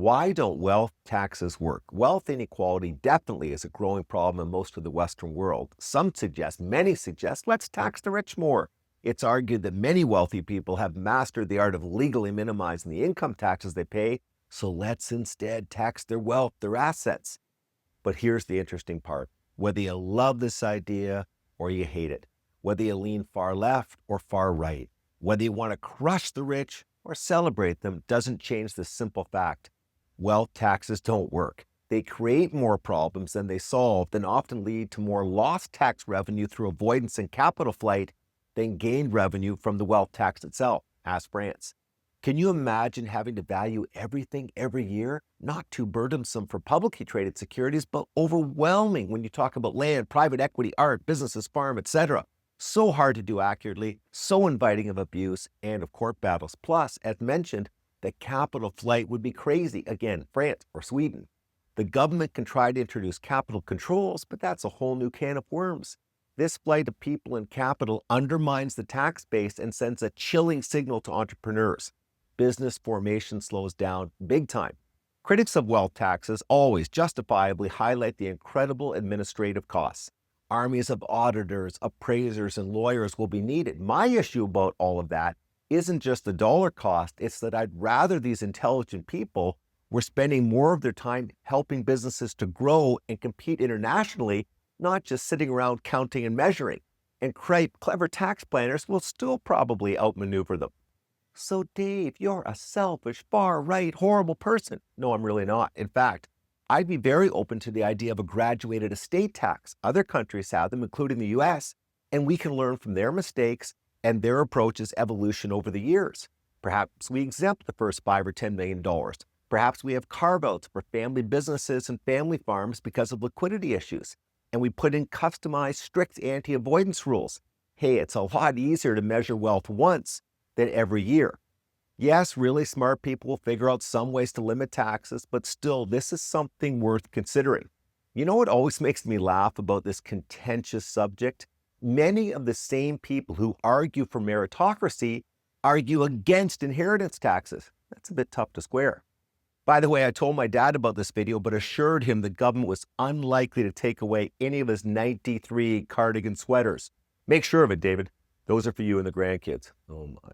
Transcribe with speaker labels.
Speaker 1: Why don't wealth taxes work? Wealth inequality definitely is a growing problem in most of the Western world. Many suggest, let's tax the rich more. It's argued that many wealthy people have mastered the art of legally minimizing the income taxes they pay, so let's instead tax their wealth, their assets. But here's the interesting part. Whether you love this idea or you hate it, whether you lean far left or far right, whether you want to crush the rich or celebrate them, doesn't change the simple fact. Wealth taxes don't work. They create more problems than they solve, and often lead to more lost tax revenue through avoidance and capital flight than gained revenue from the wealth tax itself. Ask France. Can you imagine having to value everything every year? Not too burdensome for publicly traded securities, but overwhelming when you talk about land, private equity, art, businesses, farm, etc. So hard to do accurately, so inviting of abuse and of court battles. Plus, as mentioned, the capital flight would be crazy. Again, France or Sweden. The government can try to introduce capital controls, but that's a whole new can of worms. This flight of people and capital undermines the tax base and sends a chilling signal to entrepreneurs. Business formation slows down big time. Critics of wealth taxes always justifiably highlight the incredible administrative costs. Armies of auditors, appraisers, and lawyers will be needed. My issue about all of that isn't just the dollar cost, it's that I'd rather these intelligent people were spending more of their time helping businesses to grow and compete internationally, not just sitting around counting and measuring. And clever tax planners will still probably outmaneuver them. So Dave, you're a selfish, far-right, horrible person. No, I'm really not. In fact, I'd be very open to the idea of a graduated estate tax. Other countries have them, including the US, and we can learn from their mistakes and their approach's evolution over the years. Perhaps we exempt the first $5 or $10 million. Perhaps we have carve-outs for family businesses and family farms because of liquidity issues. And we put in customized, strict anti-avoidance rules. Hey, it's a lot easier to measure wealth once than every year. Yes, really smart people will figure out some ways to limit taxes, but still, this is something worth considering. You know what always makes me laugh about this contentious subject? Many of the same people who argue for meritocracy argue against inheritance taxes. That's a bit tough to square. By the way, I told my dad about this video, but assured him the government was unlikely to take away any of his 93 cardigan sweaters. Make sure of it, David. Those are for you and the grandkids. Oh my.